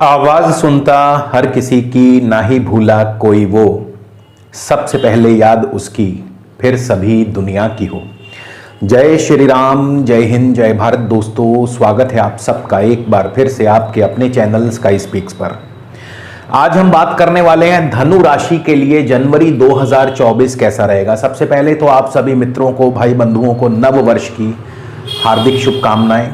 आवाज सुनता हर किसी की, ना ही भूला कोई वो, सबसे पहले याद उसकी, फिर सभी दुनिया की हो। जय श्री राम, जय हिंद, जय भारत। दोस्तों, स्वागत है आप सबका एक बार फिर से आपके अपने चैनल स्काई स्पीक्स पर। आज हम बात करने वाले हैं धनु राशि के लिए जनवरी 2024 कैसा रहेगा। सबसे पहले तो आप सभी मित्रों को, भाई बंधुओं को नव वर्ष की हार्दिक शुभकामनाएं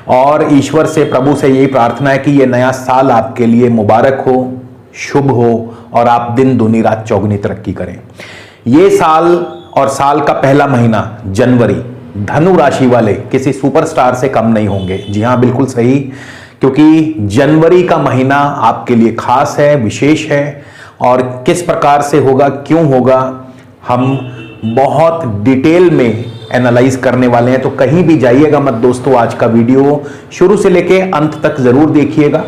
और ईश्वर से, प्रभु से यही प्रार्थना है कि ये नया साल आपके लिए मुबारक हो, शुभ हो और आप दिन दूनी रात चौगुनी तरक्की करें। ये साल और साल का पहला महीना जनवरी धनु राशि वाले किसी सुपरस्टार से कम नहीं होंगे। जी हां, बिल्कुल सही, क्योंकि जनवरी का महीना आपके लिए खास है, विशेष है। और किस प्रकार से होगा, क्यों होगा, हम बहुत डिटेल में एनालाइज करने वाले हैं। तो कहीं भी जाइएगा मत दोस्तों, आज का वीडियो शुरू से लेके अंत तक जरूर देखिएगा।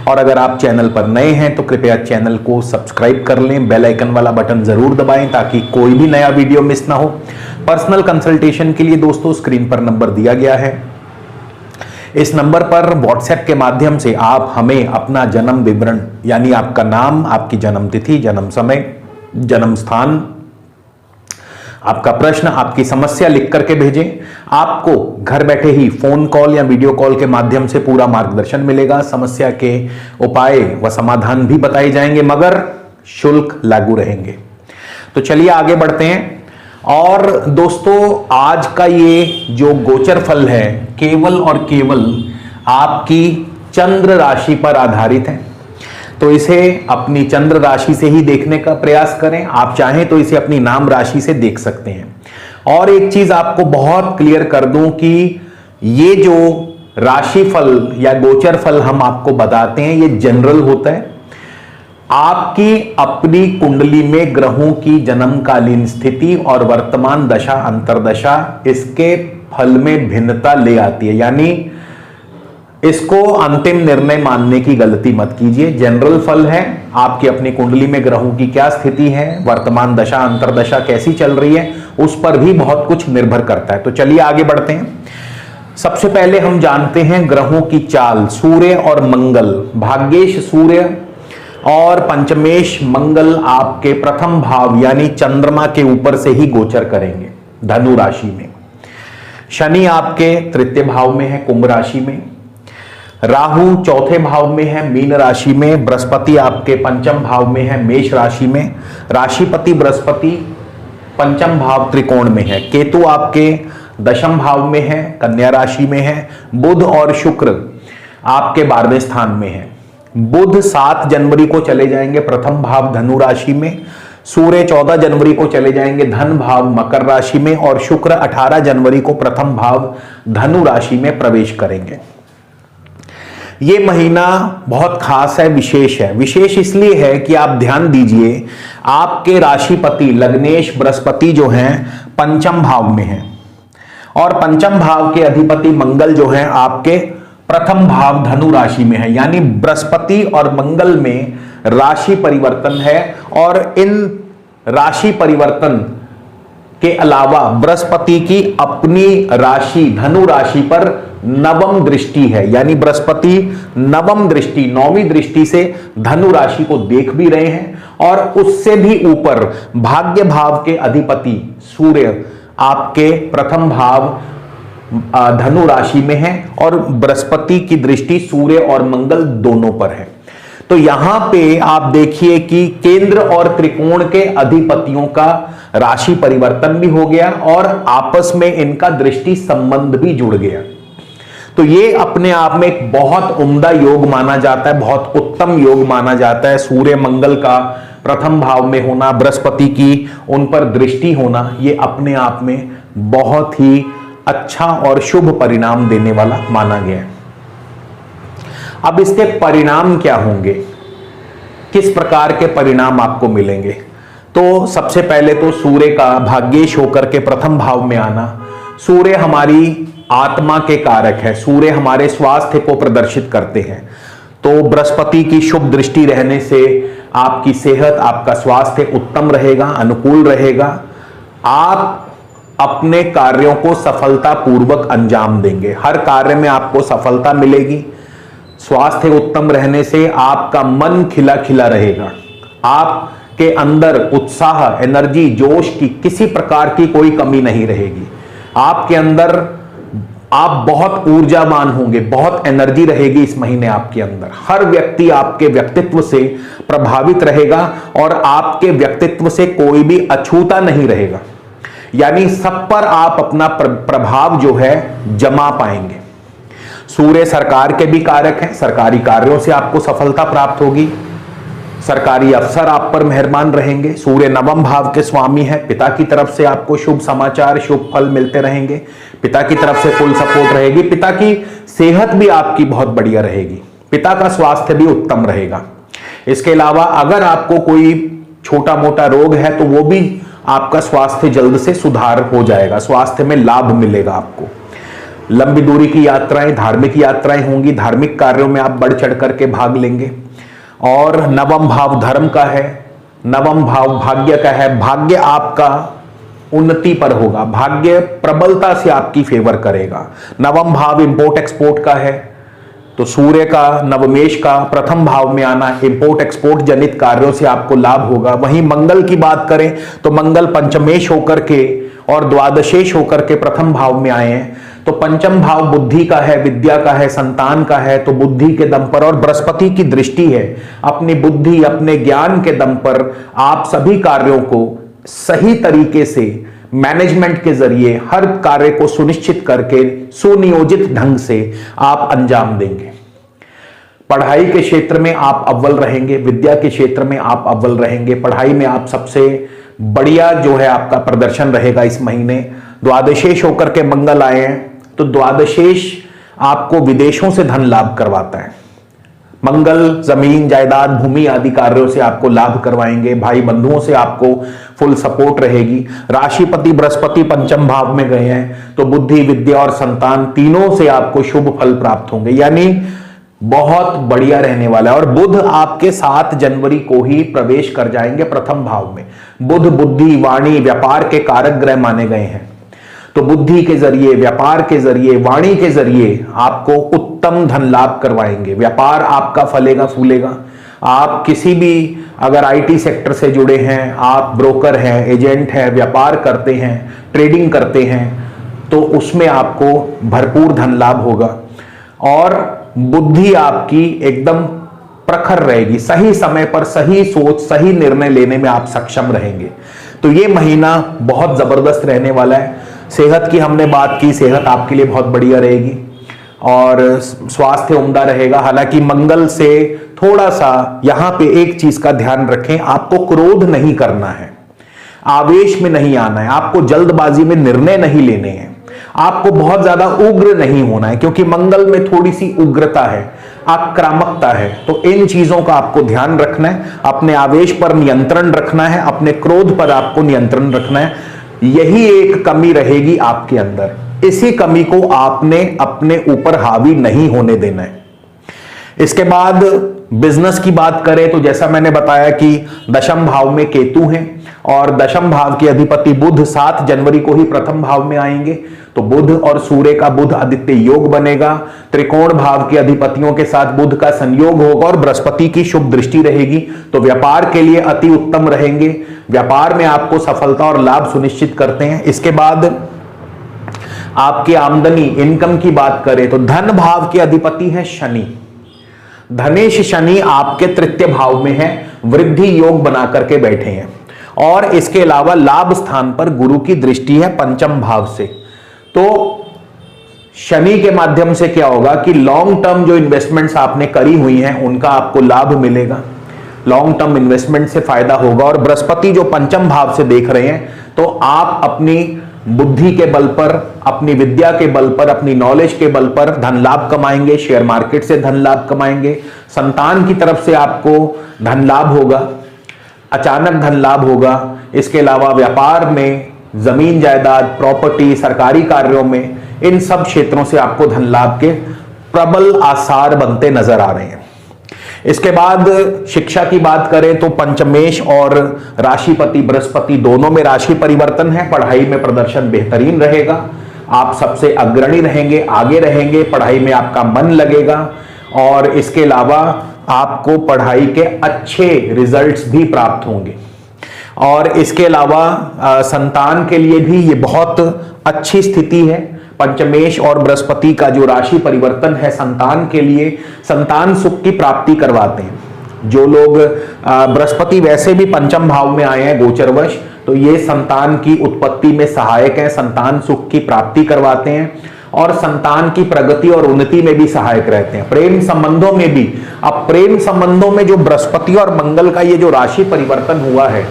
और अगर आप चैनल पर नए हैं तो कृपया चैनल को सब्सक्राइब कर लें, बेल आइकन वाला बटन जरूर दबाएं ताकि कोई भी नया वीडियो मिस ना हो। पर्सनल कंसल्टेशन के लिए दोस्तों स्क्रीन पर नंबर दिया गया है, इस नंबर पर व्हाट्सएप के माध्यम से आप हमें अपना जन्म विवरण यानी आपका नाम, आपकी जन्म तिथि, जन्म समय, जन्म स्थान, आपका प्रश्न, आपकी समस्या लिख करके भेजें। आपको घर बैठे ही फोन कॉल या वीडियो कॉल के माध्यम से पूरा मार्गदर्शन मिलेगा। समस्या के उपाय व समाधान भी बताए जाएंगे, मगर शुल्क लागू रहेंगे। तो चलिए आगे बढ़ते हैं। और दोस्तों, आज का ये जो गोचर फल है केवल और केवल आपकी चंद्र राशि पर आधारित है, तो इसे अपनी चंद्र राशि से ही देखने का प्रयास करें। आप चाहें तो इसे अपनी नाम राशि से देख सकते हैं। और एक चीज आपको बहुत क्लियर कर दूं कि ये जो राशि फल या गोचर फल हम आपको बताते हैं, ये जनरल होता है। आपकी अपनी कुंडली में ग्रहों की जन्मकालीन स्थिति और वर्तमान दशा अंतरदशा इसके फल में भिन्नता ले आती है, यानी इसको अंतिम निर्णय मानने की गलती मत कीजिए। जनरल फल है, आपकी अपनी कुंडली में ग्रहों की क्या स्थिति है, वर्तमान दशा अंतरदशा कैसी चल रही है, उस पर भी बहुत कुछ निर्भर करता है। तो चलिए आगे बढ़ते हैं। सबसे पहले हम जानते हैं ग्रहों की चाल। सूर्य और मंगल, भाग्येश सूर्य और पंचमेश मंगल आपके प्रथम भाव यानी चंद्रमा के ऊपर से ही गोचर करेंगे धनु राशि में। शनि आपके तृतीय भाव में है, कुंभ राशि में। राहु चौथे भाव में है, मीन राशि में। बृहस्पति आपके पंचम भाव में है, मेष राशि में। राशिपति बृहस्पति पंचम भाव त्रिकोण में है। केतु आपके दशम भाव में है, कन्या राशि में है। बुध और शुक्र आपके 12वें स्थान में है। बुध 7 जनवरी को चले जाएंगे प्रथम भाव धनु राशि में। सूर्य 14 जनवरी को चले जाएंगे धन भाव मकर राशि में। और शुक्र 18 जनवरी को प्रथम भाव धनु राशि में प्रवेश करेंगे। ये महीना बहुत खास है, विशेष है। विशेष इसलिए है कि आप ध्यान दीजिए, आपके राशिपति लग्नेश बृहस्पति जो हैं पंचम भाव में हैं और पंचम भाव के अधिपति मंगल जो हैं आपके प्रथम भाव धनु राशि में है। यानी बृहस्पति और मंगल में राशि परिवर्तन है। और इन राशि परिवर्तन के अलावा बृहस्पति की अपनी राशि धनु राशि पर नवम दृष्टि है, यानी बृहस्पति नवम दृष्टि, 9वीं दृष्टि से धनु राशि को देख भी रहे हैं। और उससे भी ऊपर भाग्य भाव के अधिपति सूर्य आपके प्रथम भाव धनु राशि में है और बृहस्पति की दृष्टि सूर्य और मंगल दोनों पर है। तो यहां पे आप देखिए कि केंद्र और त्रिकोण के अधिपतियों का राशि परिवर्तन भी हो गया और आपस में इनका दृष्टि संबंध भी जुड़ गया। तो ये अपने आप में एक बहुत उम्दा योग माना जाता है, बहुत उत्तम योग माना जाता है। सूर्य मंगल का प्रथम भाव में होना, बृहस्पति की उन पर दृष्टि होना, ये अपने आप में बहुत ही अच्छा और शुभ परिणाम देने वाला माना गया है। अब इसके परिणाम क्या होंगे, किस प्रकार के परिणाम आपको मिलेंगे? तो सबसे पहले तो सूर्य का भाग्येश होकर के प्रथम भाव में आना। सूर्य हमारी आत्मा के कारक है, सूर्य हमारे स्वास्थ्य को प्रदर्शित करते हैं। तो बृहस्पति की शुभ दृष्टि रहने से आपकी सेहत, आपका स्वास्थ्य उत्तम रहेगा, अनुकूल रहेगा। आप अपने कार्यों को सफलतापूर्वक अंजाम देंगे, हर कार्य में आपको सफलता मिलेगी। स्वास्थ्य उत्तम रहने से आपका मन खिला खिला रहेगा, आपके अंदर उत्साह, एनर्जी, जोश की किसी प्रकार की कोई कमी नहीं रहेगी। आपके अंदर आप बहुत ऊर्जावान होंगे, बहुत एनर्जी रहेगी इस महीने आपके अंदर। हर व्यक्ति आपके व्यक्तित्व से प्रभावित रहेगा और आपके व्यक्तित्व से कोई भी अछूता नहीं रहेगा, यानी सब पर आप अपना प्रभाव जो है जमा पाएंगे। सूर्य सरकार के भी कारक हैं, सरकारी कार्यों से आपको सफलता प्राप्त होगी, सरकारी अफसर आप पर मेहरबान रहेंगे। सूर्य नवम भाव के स्वामी है, पिता की तरफ से आपको शुभ समाचार, शुभ फल मिलते रहेंगे, पिता की तरफ से फुल सपोर्ट रहेगी, पिता की सेहत भी आपकी बहुत बढ़िया रहेगी, पिता का स्वास्थ्य भी उत्तम रहेगा। इसके अलावा अगर आपको कोई छोटा मोटा रोग है तो वो भी आपका स्वास्थ्य जल्द से सुधार हो जाएगा, स्वास्थ्य में लाभ मिलेगा आपको। लंबी दूरी की यात्राएं, धार्मिक यात्राएं होंगी, धार्मिक कार्यों में आप बढ़ चढ़ करके भाग लेंगे। और नवम भाव धर्म का है, नवम भाव भाग्य का है, भाग्य आपका उन्नति पर होगा, भाग्य प्रबलता से आपकी फेवर करेगा। नवम भाव इंपोर्ट एक्सपोर्ट का है, तो सूर्य का नवमेश का प्रथम भाव में आना इंपोर्ट एक्सपोर्ट जनित कार्यों से आपको लाभ होगा। वहीं मंगल की बात करें तो मंगल पंचमेश होकर के और द्वादशेश होकर के प्रथम भाव में आए हैं, तो पंचम भाव बुद्धि का है, विद्या का है, संतान का है, तो बुद्धि के दम पर और बृहस्पति की दृष्टि है, अपनी बुद्धि, अपने ज्ञान के दम पर आप सभी कार्यों को सही तरीके से मैनेजमेंट के जरिए हर कार्य को सुनिश्चित करके सुनियोजित ढंग से आप अंजाम देंगे। पढ़ाई के क्षेत्र में आप अव्वल रहेंगे, विद्या के क्षेत्र में आप अव्वल रहेंगे, पढ़ाई में आप सबसे बढ़िया जो है आपका प्रदर्शन रहेगा इस महीने। द्वादशेश होकर के मंगल आए हैं, तो द्वादशेश आपको विदेशों से धन लाभ करवाता है। मंगल जमीन जायदाद भूमि आदि कार्यों से आपको लाभ करवाएंगे, भाई बंधुओं से आपको फुल सपोर्ट रहेगी। राशिपति बृहस्पति पंचम भाव में गए हैं, तो बुद्धि, विद्या और संतान तीनों से आपको शुभ फल प्राप्त होंगे, यानी बहुत बढ़िया रहने वाला है। और बुध आपके 7 जनवरी को ही प्रवेश कर जाएंगे प्रथम भाव में। बुध बुद्धि, वाणी, व्यापार के कारक ग्रह माने गए हैं, तो बुद्धि के जरिए, व्यापार के जरिए, वाणी के जरिए आपको उत्तम धन लाभ करवाएंगे। व्यापार आपका फलेगा फूलेगा। आप किसी भी अगर आईटी सेक्टर से जुड़े हैं, आप ब्रोकर हैं, एजेंट हैं, व्यापार करते हैं, ट्रेडिंग करते हैं, तो उसमें आपको भरपूर धन लाभ होगा। और बुद्धि आपकी एकदम प्रखर रहेगी, सही समय पर सही सोच, सही निर्णय लेने में आप सक्षम रहेंगे। तो ये महीना बहुत जबरदस्त रहने वाला है। सेहत की हमने बात की, सेहत आपके लिए बहुत बढ़िया रहेगी और स्वास्थ्य उम्दा रहेगा। हालांकि मंगल से थोड़ा सा यहां पे एक चीज का ध्यान रखें, आपको क्रोध नहीं करना है, आवेश में नहीं आना है, आपको जल्दबाजी में निर्णय नहीं लेने हैं, आपको बहुत ज्यादा उग्र नहीं होना है, क्योंकि मंगल में थोड़ी सी उग्रता है, आक्रामकता है। तो इन चीजों का आपको ध्यान रखना है, अपने आवेश पर नियंत्रण रखना है, अपने क्रोध पर आपको नियंत्रण रखना है। यही एक कमी रहेगी आपके अंदर, इसी कमी को आपने अपने ऊपर हावी नहीं होने देना है। इसके बाद बिजनेस की बात करें तो जैसा मैंने बताया कि दशम भाव में केतु हैं और दशम भाव के अधिपति बुध 7 जनवरी को ही प्रथम भाव में आएंगे, तो बुध और सूर्य का बुध आदित्य योग बनेगा। त्रिकोण भाव के अधिपतियों के साथ बुध का संयोग होगा और बृहस्पति की शुभ दृष्टि रहेगी, तो व्यापार के लिए अति उत्तम रहेंगे। व्यापार में आपको सफलता और लाभ सुनिश्चित करते हैं। इसके बाद आपकी आमदनी, इनकम की बात करें तो धन भाव के अधिपति है शनि। धनेश शनि आपके तृतीय भाव में है, वृद्धि योग बना करके बैठे हैं। और इसके अलावा लाभ स्थान पर गुरु की दृष्टि है पंचम भाव से, तो शनि के माध्यम से क्या होगा कि लॉन्ग टर्म जो इन्वेस्टमेंट्स आपने करी हुई हैं उनका आपको लाभ मिलेगा, लॉन्ग टर्म इन्वेस्टमेंट से फायदा होगा। और बृहस्पति जो पंचम भाव से देख रहे हैं, तो आप अपनी बुद्धि के बल पर, अपनी विद्या के बल पर, अपनी नॉलेज के बल पर धन लाभ कमाएंगे, शेयर मार्केट से धन लाभ कमाएंगे, संतान की तरफ से आपको धन लाभ होगा, अचानक धन लाभ होगा। इसके अलावा व्यापार में, जमीन जायदाद, प्रॉपर्टी, सरकारी कार्यों में, इन सब क्षेत्रों से आपको धन लाभ के प्रबल आसार बनते नजर आ रहे हैं। इसके बाद शिक्षा की बात करें तो पंचमेश और राशिपति बृहस्पति दोनों में राशि परिवर्तन है, पढ़ाई में प्रदर्शन बेहतरीन रहेगा, आप सबसे अग्रणी रहेंगे, आगे रहेंगे, पढ़ाई में आपका मन लगेगा और इसके अलावा आपको पढ़ाई के अच्छे रिजल्ट्स भी प्राप्त होंगे। और इसके अलावा संतान के लिए भी ये बहुत अच्छी स्थिति है। पंचमेश और बृहस्पति का जो राशि परिवर्तन है संतान के लिए, संतान सुख की प्राप्ति करवाते हैं। जो लोग बृहस्पति वैसे भी पंचम भाव में आए हैं गोचरवश, तो ये संतान की उत्पत्ति में सहायक है, संतान सुख की प्राप्ति करवाते हैं और संतान की प्रगति और उन्नति में भी सहायक रहते हैं। प्रेम संबंधों में भी, अब प्रेम संबंधों में जो बृहस्पति और मंगल का ये जो राशि परिवर्तन हुआ है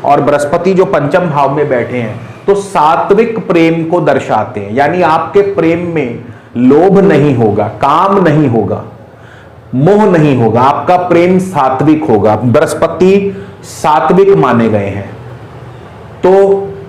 और बृहस्पति जो पंचम भाव में बैठे हैं, तो सात्विक प्रेम को दर्शाते हैं। यानी आपके प्रेम में लोभ नहीं होगा, काम नहीं होगा, मोह नहीं होगा, आपका प्रेम सात्विक होगा। बृहस्पति सात्विक माने गए हैं। तो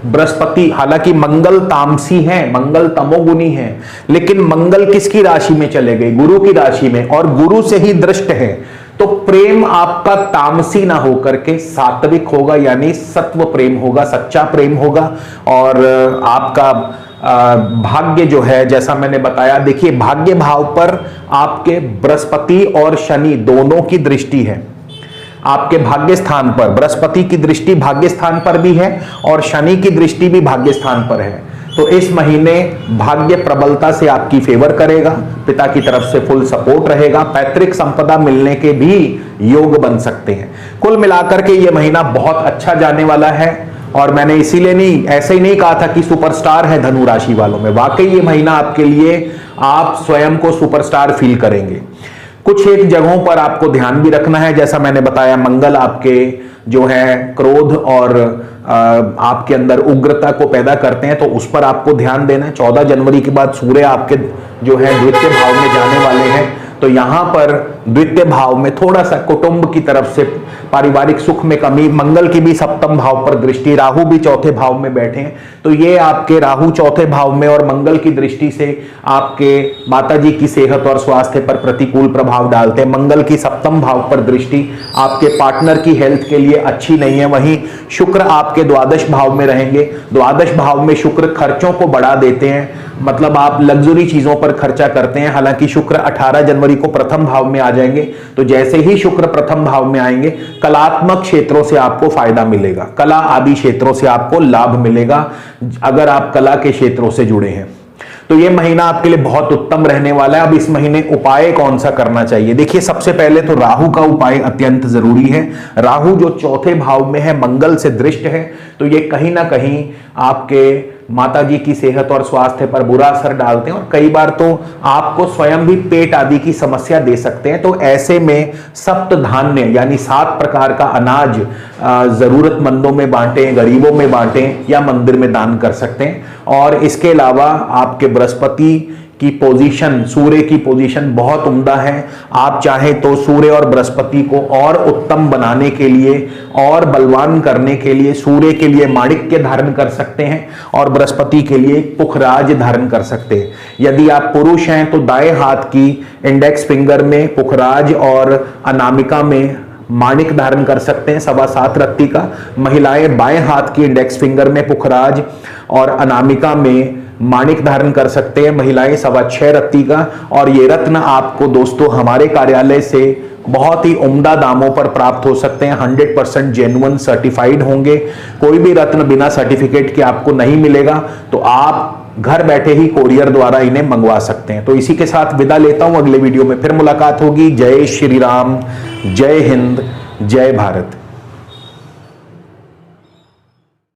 बृहस्पति, हालांकि मंगल तामसी है, मंगल तमोगुनी है, लेकिन मंगल किसकी राशि में चले गए? गुरु की राशि में, और गुरु से ही दृष्ट है। तो प्रेम आपका तामसी ना होकर के सात्विक होगा, यानी सत्व प्रेम होगा, सच्चा प्रेम होगा। और आपका भाग्य जो है, जैसा मैंने बताया, देखिए भाग्य भाव पर आपके बृहस्पति और शनि दोनों की दृष्टि है। आपके भाग्य स्थान पर बृहस्पति की दृष्टि भाग्य स्थान पर भी है और शनि की दृष्टि भी भाग्य स्थान पर है। तो इस महीने भाग्य प्रबलता से आपकी फेवर करेगा, पिता की तरफ से फुल सपोर्ट रहेगा, पैतृक संपदा मिलने के भी योग बन सकते हैं। कुल मिलाकर के ये महीना बहुत अच्छा जाने वाला है। और मैंने इसीलिए नहीं, ऐसे ही नहीं कहा था कि सुपरस्टार है धनु राशि वालों में। वाकई ये महीना आपके लिए, आप स्वयं को सुपरस्टार फील करेंगे। कुछ एक जगहों पर आपको ध्यान भी रखना है, जैसा मैंने बताया, मंगल आपके जो है क्रोध और आपके अंदर उग्रता को पैदा करते हैं, तो उस पर आपको ध्यान देना है। 14 जनवरी के बाद सूर्य आपके जो है द्वितीय भाव में जाने वाले हैं, तो यहां पर द्वितीय भाव में थोड़ा सा कुटुंब की तरफ से पारिवारिक सुख में कमी। मंगल की भी सप्तम भाव पर दृष्टि, राहु भी चौथे भाव में बैठे हैं, तो ये आपके राहु चौथे भाव में और मंगल की दृष्टि से आपके माताजी की सेहत और स्वास्थ्य पर प्रतिकूल प्रभाव डालते हैं। मंगल की सप्तम भाव पर दृष्टि आपके पार्टनर की हेल्थ के लिए अच्छी नहीं है। वहीं शुक्र आपके द्वादश भाव में रहेंगे। द्वादश भाव में शुक्र खर्चों को बढ़ा देते हैं, मतलब आप लग्जरी चीजों पर खर्चा करते हैं। हालांकि शुक्र 18 जनवरी को प्रथम भाव में आ जाएंगे, तो जैसे ही शुक्र प्रथम भाव में आएंगे, कलात्मक क्षेत्रों से आपको फायदा मिलेगा, कला आदि क्षेत्रों से आपको लाभ मिलेगा अगर आप कला के क्षेत्रों से जुड़े हैं। तो यह महीना आपके लिए बहुत उत्तम रहने वाला है। अब इस महीने उपाय कौन सा करना चाहिए? देखिए, सबसे पहले तो राहु का उपाय अत्यंत जरूरी है। राहु जो चौथे भाव में है, मंगल से दृष्ट है, तो ये कहीं ना कहीं आपके माताजी की सेहत और स्वास्थ्य पर बुरा असर डालते हैं और कई बार तो आपको स्वयं भी पेट आदि की समस्या दे सकते हैं। तो ऐसे में सप्त धान्य यानी 7 प्रकार का अनाज जरूरतमंदों में बांटें, गरीबों में बांटें या मंदिर में दान कर सकते हैं। और इसके अलावा आपके बृहस्पति की पोजीशन, सूर्य की पोजीशन बहुत उम्दा है। आप चाहें तो सूर्य और बृहस्पति को और उत्तम बनाने के लिए और बलवान करने के लिए सूर्य के लिए माणिक्य धारण कर सकते हैं और बृहस्पति के लिए पुखराज धारण कर सकते हैं। यदि आप पुरुष हैं तो दाएं हाथ की इंडेक्स फिंगर में पुखराज और अनामिका में माणिक धारण कर सकते हैं 7.25 रत्ती का। महिलाएं बाएं हाथ की इंडेक्स फिंगर में पुखराज और अनामिका में माणिक धारण कर सकते हैं, महिलाएं 6.25 रत्ती का। और ये रत्न आपको दोस्तों हमारे कार्यालय से बहुत ही उम्दा दामों पर प्राप्त हो सकते हैं। 100% जेन्युइन सर्टिफाइड होंगे। कोई भी रत्न बिना सर्टिफिकेट के आपको नहीं मिलेगा, तो आप घर बैठे ही कोरियर द्वारा इन्हें मंगवा सकते हैं। तो इसी के साथ विदा लेता हूं, अगले वीडियो में फिर मुलाकात होगी। जय श्री राम, जय हिंद, जय भारत।